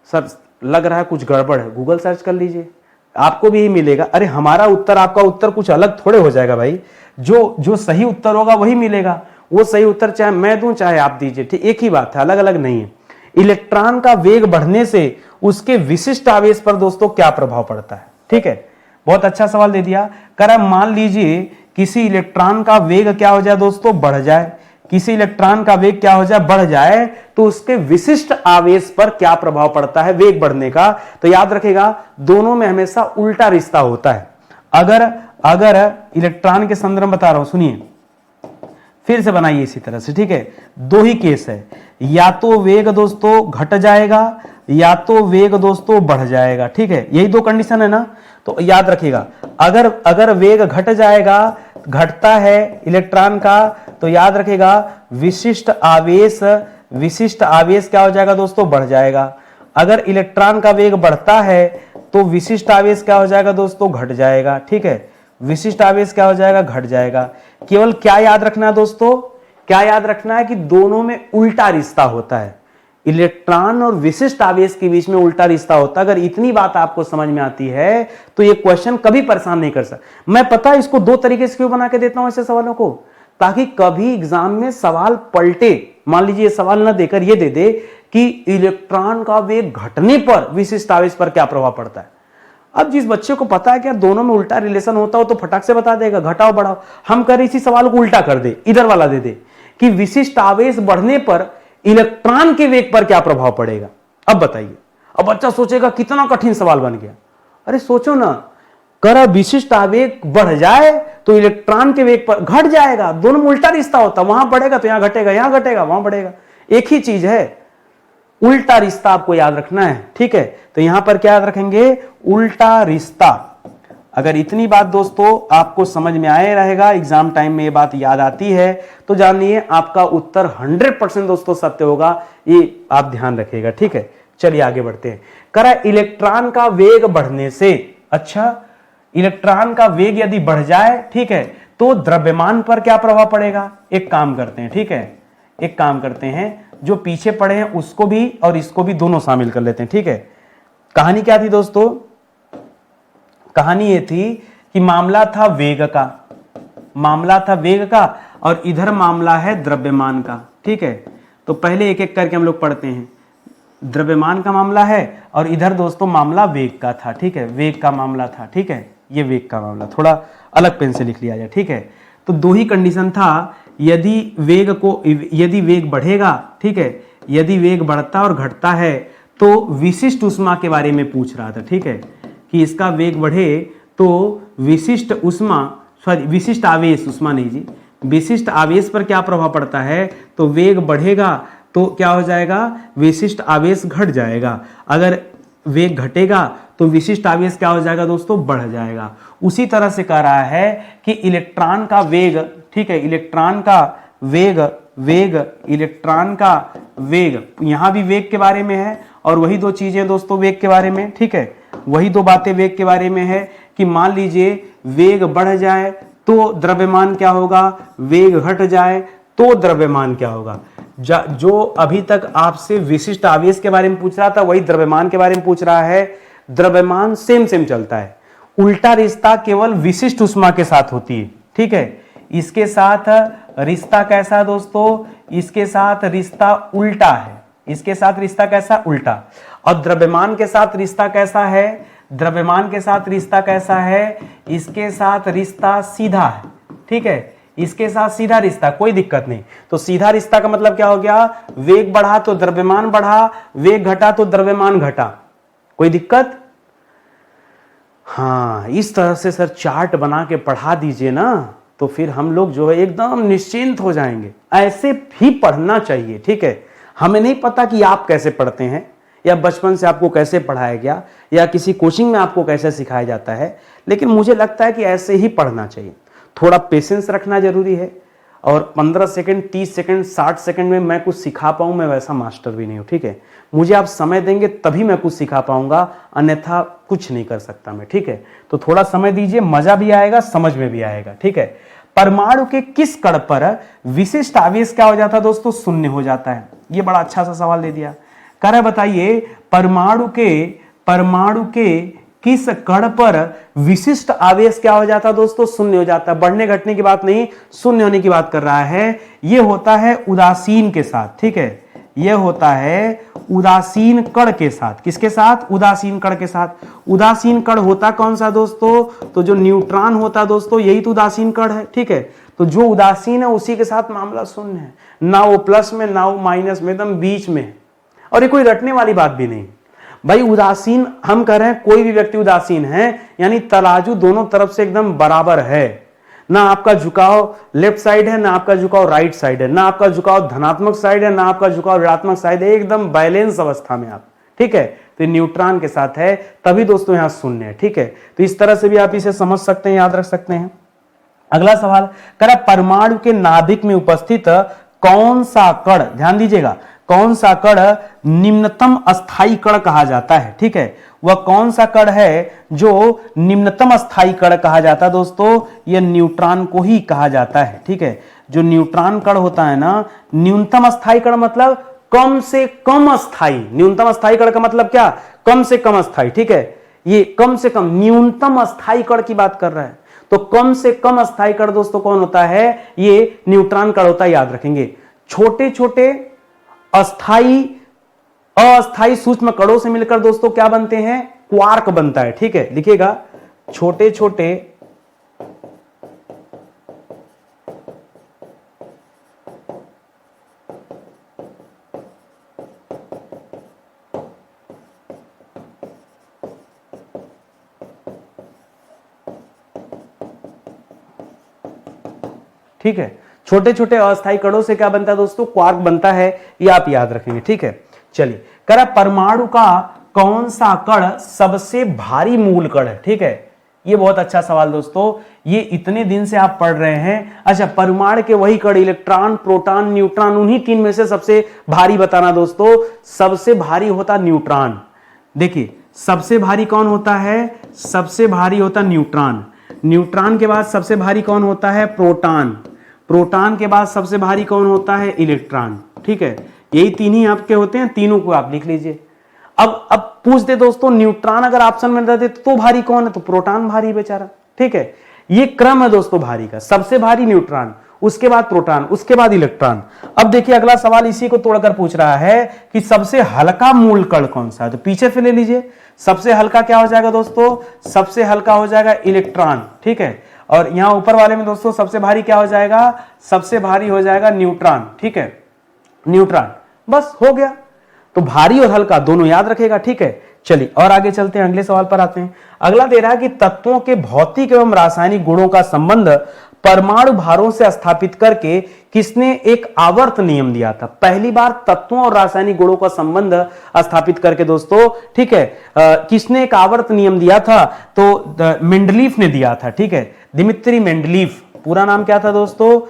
सर लग रहा है कुछ गड़बड़ है, गूगल सर्च कर लीजिए, आपको भी यही मिलेगा। अरे हमारा उत्तर आपका उत्तर कुछ अलग थोड़े हो जाएगा भाई, जो सही उत्तर होगा वही मिलेगा। वो सही उत्तर चाहे मैं दूं चाहे आप दीजिए, ठीक, एक ही बात है, अलग अलग नहीं है। इलेक्ट्रॉन का वेग बढ़ने से उसके विशिष्ट आवेश पर दोस्तों क्या प्रभाव पड़ता है, ठीक है। बहुत अच्छा सवाल दे दिया। कर मान लीजिए किसी इलेक्ट्रॉन का वेग क्या हो जाए दोस्तों, बढ़ जाए। किसी इलेक्ट्रॉन का वेग क्या हो जाए, बढ़ जाए, तो उसके विशिष्ट आवेश पर क्या प्रभाव पड़ता है वेग बढ़ने का। तो याद रखेगा दोनों में हमेशा उल्टा रिश्ता होता है। अगर इलेक्ट्रॉन के संदर्भ बता रहा हूं, सुनिए फिर से बनाइए इसी तरह से, ठीक है। दो ही केस है, या तो वेग दोस्तों घट जाएगा या तो वेग दोस्तों बढ़ जाएगा, ठीक है, यही दो कंडीशन है ना। तो याद रखिएगा अगर वेग घट जाएगा, घटता है इलेक्ट्रॉन का, तो याद रखिएगा विशिष्ट आवेश क्या हो जाएगा दोस्तों, बढ़ जाएगा। अगर इलेक्ट्रॉन का वेग बढ़ता है तो विशिष्ट आवेश क्या हो जाएगा दोस्तों, घट जाएगा, ठीक है, विशिष्ट आवेश क्या हो जाएगा, घट जाएगा। केवल क्या याद रखना है दोस्तों, क्या याद रखना है कि दोनों में उल्टा रिश्ता होता है। इलेक्ट्रॉन और विशिष्ट आवेश के बीच में उल्टा रिश्ता होता है। अगर इतनी बात आपको समझ में आती है तो ये क्वेश्चन कभी परेशान नहीं कर सकता। मैं पता है इसको दो तरीके से क्यों बना के देता हूं ऐसे सवालों को, ताकि कभी एग्जाम में सवाल पलटे। मान लीजिए सवाल ना देकर ये दे दे कि इलेक्ट्रॉन का वेग घटने पर विशिष्ट आवेश पर क्या प्रभाव पड़ता है। अब जिस बच्चे को पता है कि यार दोनों में उल्टा रिलेशन होता हो तो फटाक से बता देगा, घटाओ बढ़ाओ। हम कर इसी सवाल को उल्टा कर दे, इधर वाला दे दे कि विशिष्ट आवेश बढ़ने पर इलेक्ट्रॉन के वेग पर क्या प्रभाव पड़ेगा। अब बताइए, अब बच्चा सोचेगा कितना कठिन सवाल बन गया। अरे सोचो ना, कर विशिष्ट आवेग बढ़ जाए तो इलेक्ट्रॉन के वेग पर घट जाएगा, दोनों में उल्टा रिश्ता होता, वहां बढ़ेगा तो यहां घटेगा, यहां घटेगा वहां बढ़ेगा, एक ही चीज है, उल्टा रिश्ता आपको याद रखना है, ठीक है। तो यहां पर क्या याद रखेंगे, उल्टा रिश्ता। अगर इतनी बात दोस्तों आपको समझ में आए रहेगा, एग्जाम टाइम में ये बात याद आती है, तो जानिए आपका उत्तर 100% दोस्तों सत्य होगा, ये आप ध्यान रखिएगा, ठीक है। चलिए आगे बढ़ते हैं। करा इलेक्ट्रॉन का वेग बढ़ने से, अच्छा इलेक्ट्रॉन का वेग यदि बढ़ जाए, ठीक है, तो द्रव्यमान पर क्या प्रभाव पड़ेगा। एक काम करते हैं, ठीक है, एक काम करते हैं, जो पीछे पड़े हैं उसको भी और इसको भी दोनों शामिल कर लेते हैं, ठीक है। कहानी क्या थी दोस्तों, कहानी ये थी कि मामला था वेग का, और इधर मामला है द्रव्यमान का, ठीक है। तो पहले एक एक करके हम लोग पढ़ते हैं। द्रव्यमान का मामला है और इधर दोस्तों मामला वेग का था, ठीक है, वेग का मामला था, ठीक है, ये वेग का मामला, थोड़ा अलग पेन से लिख लिया जाए, ठीक है। तो दो ही कंडीशन था, यदि वेग बढ़ेगा, ठीक है, यदि वेग बढ़ता और घटता है तो विशिष्ट ऊष्मा के बारे में पूछ रहा था, ठीक है, कि इसका वेग बढ़े तो विशिष्ट आवेश, ऊष्मा नहीं जी, विशिष्ट आवेश पर क्या प्रभाव पड़ता है। तो वेग बढ़ेगा तो क्या हो जाएगा, विशिष्ट आवेश घट जाएगा। अगर वेग घटेगा तो विशिष्ट आवेश क्या हो जाएगा दोस्तों, बढ़ जाएगा। उसी तरह से कह रहा है कि इलेक्ट्रॉन का वेग, ठीक है, इलेक्ट्रॉन का इलेक्ट्रॉन का वेग, यहां भी वेग के बारे में है और वही दो चीजें दोस्तों वेग के बारे में, ठीक है, वही दो बातें वेग के बारे में है कि मान लीजिए वेग बढ़ जाए तो द्रव्यमान क्या होगा, वेग घट जाए तो द्रव्यमान क्या होगा। जो अभी तक आपसे विशिष्ट आवेश के बारे में पूछ रहा था वही द्रव्यमान के बारे में पूछ रहा है। द्रव्यमान सेम चलता है, उल्टा रिश्ता केवल विशिष्ट ऊष्मा के साथ होती है, ठीक है। इसके साथ रिश्ता कैसा दोस्तों, इसके साथ रिश्ता उल्टा है, इसके साथ रिश्ता कैसा, उल्टा। और द्रव्यमान के साथ रिश्ता कैसा है, द्रव्यमान के साथ रिश्ता कैसा है, इसके साथ रिश्ता सीधा है, ठीक है, इसके साथ सीधा रिश्ता, कोई दिक्कत नहीं। तो सीधा रिश्ता का मतलब क्या हो गया, वेग बढ़ा तो द्रव्यमान बढ़ा, वेग घटा तो द्रव्यमान घटा, कोई दिक्कत। हाँ, इस तरह से सर चार्ट बना के पढ़ा दीजिए ना, तो फिर हम लोग जो है एकदम निश्चिंत हो जाएंगे। ऐसे भी पढ़ना चाहिए, ठीक है। हमें नहीं पता कि आप कैसे पढ़ते हैं या बचपन से आपको कैसे पढ़ाया गया या किसी कोचिंग में आपको कैसे सिखाया जाता है, लेकिन मुझे लगता है कि ऐसे ही पढ़ना चाहिए। थोड़ा पेशेंस रखना जरूरी है और 15 सेकंड, 30 सेकंड, 60 सेकंड में मैं कुछ सिखा पाऊँ, मैं वैसा मास्टर भी नहीं हूँ, ठीक है। मुझे आप समय देंगे तभी मैं कुछ सिखा पाऊंगा, अन्यथा कुछ नहीं कर सकता मैं, ठीक है। तो थोड़ा समय दीजिए, मजा भी आएगा, समझ में भी आएगा, ठीक है। परमाणु के किस कण पर विशिष्ट आवेश क्या हो जाता है दोस्तों, शून्य हो जाता है। ये बड़ा अच्छा सा सवाल दे दिया। कह रहा बताइए परमाणु के किस कण पर विशिष्ट आवेश क्या हो जाता है दोस्तों, शून्य हो जाता है। बढ़ने घटने की बात नहीं, शून्य होने की बात कर रहा है। यह होता है उदासीन के साथ, ठीक है, यह होता है उदासीन कण के साथ। किसके साथ, उदासीन कण के साथ। उदासीन कण होता कौन सा दोस्तों, तो जो न्यूट्रॉन होता है दोस्तों, यही तो उदासीन कण है, ठीक है। तो जो उदासीन है उसी के साथ मामला शून्य है, ना वो प्लस में ना वो माइनस में, एकदम बीच में। और ये कोई रटने वाली बात भी नहीं भाई। उदासीन हम कह रहे हैं, कोई भी व्यक्ति उदासीन है यानी तराजू दोनों तरफ से एकदम बराबर है। ना आपका झुकाव लेफ्ट साइड है, ना आपका झुकाव राइट साइड है, ना आपका झुकाव धनात्मक साइड है, ना आपका झुकाव ऋणात्मक साइड है, एकदम बैलेंस अवस्था में आप, ठीक है। तो न्यूट्रॉन के साथ है, तभी दोस्तों यहां शून्य है, ठीक है। तो इस तरह से भी आप इसे समझ सकते हैं, याद रख सकते हैं। अगला सवाल करा, परमाणु के नाभिक में उपस्थित कौन सा कण, ध्यान दीजिएगा, कौन सा कण निम्नतम अस्थायी कण कहा जाता है, ठीक है। वह कौन सा कण है जो निम्नतम अस्थायी कण कहा जाता है दोस्तों, यह न्यूट्रॉन को ही कहा जाता है, ठीक है। जो न्यूट्रॉन कण होता है ना, न्यूनतम अस्थायी कण मतलब कम से कम अस्थायी। न्यूनतम अस्थायी कण का मतलब क्या, कम से कम अस्थायी, ठीक है। ये कम से कम न्यूनतम अस्थायी कण की बात कर रहा है, तो कम से कम अस्थायी कण दोस्तों कौन होता है, ये न्यूट्रॉन कण होता है, याद रखेंगे। छोटे छोटे अस्थाई अस्थाई सूक्ष्म कणों से मिलकर दोस्तों क्या बनते हैं, क्वार्क बनता है, ठीक है। लिखिएगा, छोटे छोटे ठीक है, छोटे छोटे अस्थायी कणों से क्या बनता है दोस्तों, क्वार्क बनता है। ये आप याद रखेंगे, ठीक है। चलिए, कह रहा परमाणु का कौन सा कण सबसे भारी मूल कण है, ठीक है। ये बहुत अच्छा सवाल दोस्तों, ये इतने दिन से आप पढ़ रहे हैं। अच्छा, परमाणु के वही कण इलेक्ट्रॉन, प्रोटॉन, न्यूट्रॉन, उन्हीं तीन में से सबसे भारी बताना दोस्तों। सबसे भारी होता न्यूट्रॉन। देखिए, सबसे भारी कौन होता है, सबसे भारी होता न्यूट्रॉन। न्यूट्रॉन के बाद सबसे भारी कौन होता है, प्रोटॉन। प्रोटॉन के बाद सबसे भारी कौन होता है, इलेक्ट्रॉन, ठीक है। यही तीन ही आपके होते हैं, तीनों को आप लिख लीजिए। अब पूछ दे दोस्तों, न्यूट्रॉन अगर ऑप्शन में रहते तो भारी कौन है, तो प्रोटॉन भारी बेचारा, ठीक है। ये क्रम है दोस्तों भारी का, सबसे भारी न्यूट्रॉन, उसके बाद प्रोटॉन, उसके बाद इलेक्ट्रॉन। अब देखिए अगला सवाल इसी को तोड़कर पूछ रहा है कि सबसे हल्का मूल कण कौन सा है, तो पीछे से ले लीजिए। सबसे हल्का क्या हो जाएगा दोस्तों, सबसे हल्का हो जाएगा इलेक्ट्रॉन, ठीक है। और यहां ऊपर वाले में दोस्तों सबसे भारी क्या हो जाएगा, सबसे भारी हो जाएगा न्यूट्रॉन, ठीक है, न्यूट्रॉन। बस हो गया। तो भारी और हल्का दोनों याद रखेगा, ठीक है। चलिए और आगे चलते हैं, अगले सवाल पर आते हैं। अगला दे रहा है कि तत्वों के भौतिक एवं रासायनिक गुणों का संबंध परमाणु भारों से स्थापित करके किसने एक आवर्त नियम दिया था? पहली बार तत्वों और रासायनिक गुणों का संबंध स्थापित करके दोस्तों, ठीक है, किसने एक आवर्त नियम दिया था? तो मेंडलीफ ने दिया था, ठीक है, दिमित्री मेंडलीफ। पूरा नाम क्या था दोस्तों?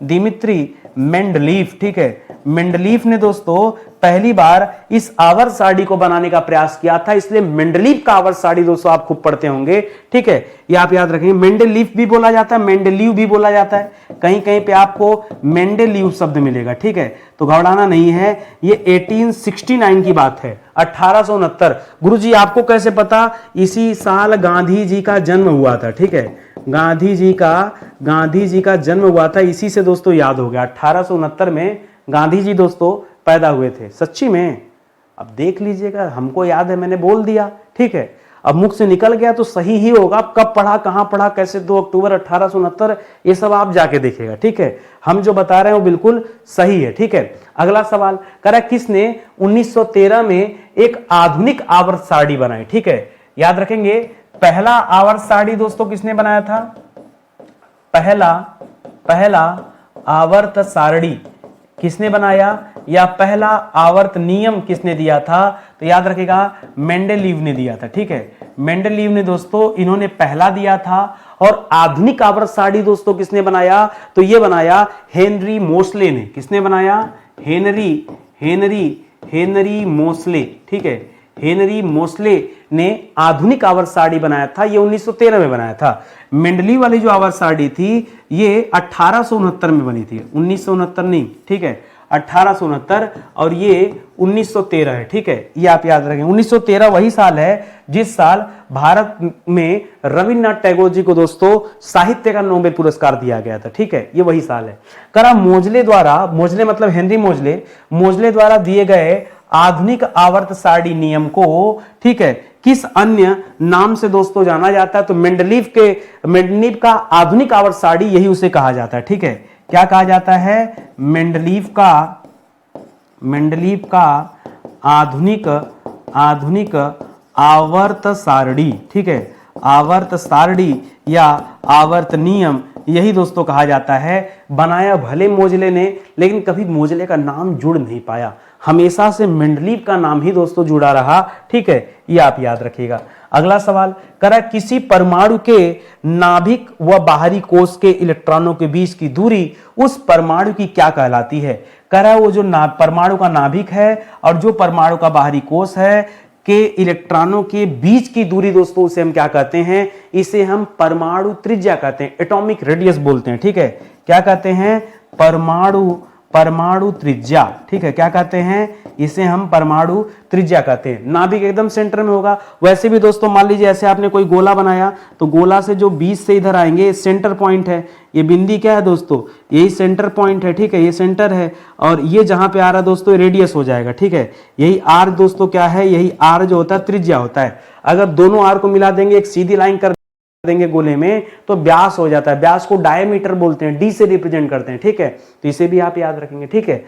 दिमित्री मेंडलीफ, ठीक है। मेंडलीफ ने दोस्तों पहली बार इस आवर्त सारणी को बनाने का प्रयास किया था, इसलिए मेंडलीफ का आवर्त सारणी दोस्तों आप खूब पढ़ते होंगे, ठीक है, ये आप याद रखेंगे। मेंडलीफ भी बोला जाता है, मेंडलीव भी बोला जाता है, कहीं कहीं पे आपको मेंडलीव शब्द मिलेगा, ठीक है, तो घबराना नहीं है। ये 1869 की बात है, 1869। गुरुजी आपको कैसे पता? इसी साल गांधी जी का जन्म हुआ था, ठीक है, गांधी जी का जन्म हुआ था, इसी से दोस्तों याद हो गया। 1869 में गांधी जी दोस्तों पैदा हुए थे, सच्ची में। अब देख लीजिएगा, हमको याद है, मैंने बोल दिया, ठीक है, अब मुख से निकल गया तो सही ही होगा। कब पढ़ा, कहां पढ़ा, कैसे? 2 अक्टूबर 1869, ये सब आप जाके देखिएगा, ठीक है। हम जो बता रहे हैं वो बिल्कुल सही है, ठीक है। अगला सवाल करा, किसने 1913 में एक आधुनिक आवर्त सारणी बनाई? ठीक है, याद रखेंगे, पहला आवर्त सारणी दोस्तों किसने बनाया था? पहला आवर्त सारणी किसने बनाया, या पहला आवर्त नियम किसने दिया था? तो याद रखिएगा, मेंडलीव ने दिया था, ठीक है, मेंडलीव ने दोस्तों इन्होंने पहला दिया था। और आधुनिक आवर्त सारणी दोस्तों किसने बनाया? तो ये बनाया हेनरी मोसले ने। किसने बनाया? हेनरी मोसले, ठीक है, हेनरी मोसले ने आधुनिक आवर्त सारणी बनाया था, ये 1913 में बनाया था। मेंडलीव वाली जो आवर्त सारणी थी ये 1869 में बनी थी, 1969 नहीं, ठीक है, 1869, और ये 1913 है, ठीक है, ये आप याद रखें। 1913 वही साल है जिस साल भारत में रविन्द्रनाथ टैगोर जी को दोस्तों साहित्य का नोबेल पुरस्कार दिया गया था, ठीक है, ये वही साल है। करा मोजले द्वारा, मोजले मतलब हेनरी मोजले द्वारा दिए गए आधुनिक आवर्त सारणी नियम को, ठीक है, किस अन्य नाम से दोस्तों जाना जाता है? तो मेंडलीव का आधुनिक आवर्त सारणी, यही उसे कहा जाता है, ठीक है, क्या कहा जाता है? मेंडलीव का आधुनिक आवर्त सारणी, ठीक है, आवर्त सारणी या आवर्त नियम, यही दोस्तों कहा जाता है। बनाया भले मोजले ने, लेकिन कभी मोजले का नाम जुड़ नहीं पाया, हमेशा से मेंडलीव का नाम ही दोस्तों जुड़ा रहा, ठीक है, ये आप याद रखिएगा। अगला सवाल करा, किसी परमाणु के नाभिक व बाहरी कोश के इलेक्ट्रॉनों के बीच की दूरी उस परमाणु की क्या कहलाती है? करा, वो जो परमाणु का नाभिक है और जो परमाणु का बाहरी कोश है के इलेक्ट्रॉनों के बीच की दूरी दोस्तों, उसे हम क्या कहते हैं? इसे हम परमाणु त्रिज्या कहते हैं, एटॉमिक रेडियस बोलते हैं, ठीक है, क्या कहते हैं? परमाणु त्रिज्या, ठीक है, क्या कहते हैं? इसे हम परमाणु त्रिज्या कहते हैं। नाभिक एकदम सेंटर में होगा। वैसे भी दोस्तों मान लीजिए ऐसे आपने कोई गोला बनाया, तो गोला से जो बीच से इधर आएंगे, सेंटर पॉइंट है, ये बिंदी क्या है दोस्तों? यही सेंटर पॉइंट है, ठीक है, ये सेंटर है, और ये जहां पे आ रहा है दोस्तों रेडियस हो जाएगा, ठीक है। यही आर दोस्तों क्या है? यही आर जो होता है त्रिज्या होता है। अगर दोनों आर को मिला देंगे, एक सीधी लाइन कर देंगे गोले में, तो व्यास हो जाता है। व्यास को डायमीटर बोलते हैं, डी से रिप्रेजेंट करते हैं, ठीक है, तो इसे भी आप याद रखेंगे, ठीक है।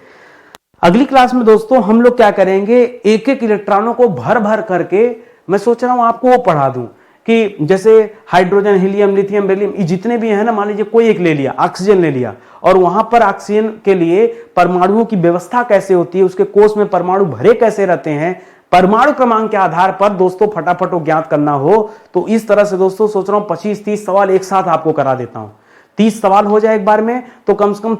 अगली क्लास में दोस्तों हम लोग क्या करेंगे, एक एक इलेक्ट्रॉनों को भर भर करके, मैं सोच रहा हूं आपको वो पढ़ा दूं कि जैसे हाइड्रोजन, हीलियम, लिथियम, बेरिलियम, ये जितने भी हैं ना, मान लीजिए कोई एक ले लिया, ऑक्सीजन ले लिया, और वहां पर ऑक्सीजन के लिए परमाणुओं की व्यवस्था कैसे होती है, उसके कोष में परमाणु भरे कैसे रहते हैं, परमाणु क्रमांक के आधार पर दोस्तों फटाफट वो ज्ञात करना हो, तो इस तरह से दोस्तों सोच रहा हूं 25-30 सवाल एक साथ आपको करा देता हूं। 30 सवाल हो जाए एक बार में, तो कम से कम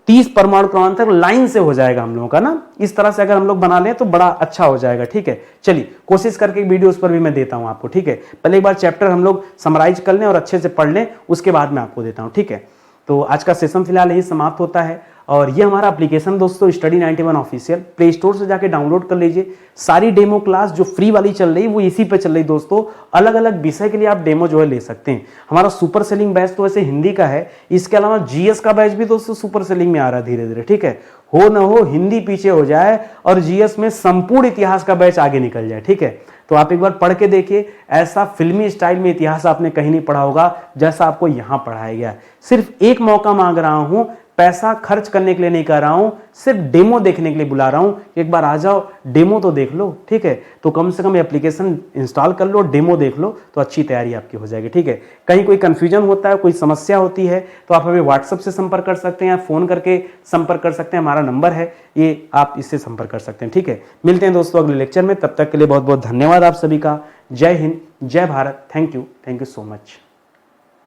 30 परमाणु क्रमांक तक लाइन से हो जाएगा हम लोगों का ना। इस तरह से अगर हम लोग बना लें तो बड़ा अच्छा हो जाएगा, ठीक है। चलिए कोशिश करके वीडियोस पर भी मैं देता हूं आपको, ठीक है। पहले एक बार चैप्टर हम लोग समराइज कर लें और अच्छे से पढ़ लें, उसके बाद मैं आपको देता हूं, ठीक है। तो आज का सेशन फिलहाल यही समाप्त होता है, और ये हमारा एप्लीकेशन दोस्तों स्टडी 91 ऑफिशियल, प्ले स्टोर से जाके डाउनलोड कर लीजिए। सारी डेमो क्लास जो फ्री वाली चल रही वो इसी पे चल रही दोस्तों, अलग अलग विषय के लिए आप डेमो जो है ले सकते हैं। हमारा सुपर सेलिंग बैच तो वैसे हिंदी का है, इसके अलावा जीएस का बैच भी दोस्तों सुपर सेलिंग में आ रहा है धीरे धीरे, ठीक है। हो न हो हिंदी पीछे हो जाए और जीएस में संपूर्ण इतिहास का बैच आगे निकल जाए, ठीक है। तो आप एक बार पढ़ के देखिए, ऐसा फिल्मी स्टाइल में इतिहास आपने कहीं नहीं पढ़ा होगा जैसा आपको यहां पढ़ाया गया है। सिर्फ एक मौका मांग रहा हूं, पैसा खर्च करने के लिए नहीं कर रहा हूं, सिर्फ डेमो देखने के लिए बुला रहा हूं। एक बार आ जाओ, डेमो तो देख लो, ठीक है। तो कम से कम एप्लीकेशन इंस्टॉल कर लो, डेमो देख लो, तो अच्छी तैयारी आपकी हो जाएगी, ठीक है। कहीं कोई कंफ्यूजन होता है, कोई समस्या होती है, तो आप हमें व्हाट्सएप से संपर्क कर सकते हैं या फोन करके संपर्क कर सकते हैं। हमारा नंबर है ये, आप इससे संपर्क कर सकते हैं, ठीक है। मिलते हैं दोस्तों अगले लेक्चर में, तब तक के लिए बहुत बहुत धन्यवाद आप सभी का। जय हिंद, जय Bharat, thank you so much.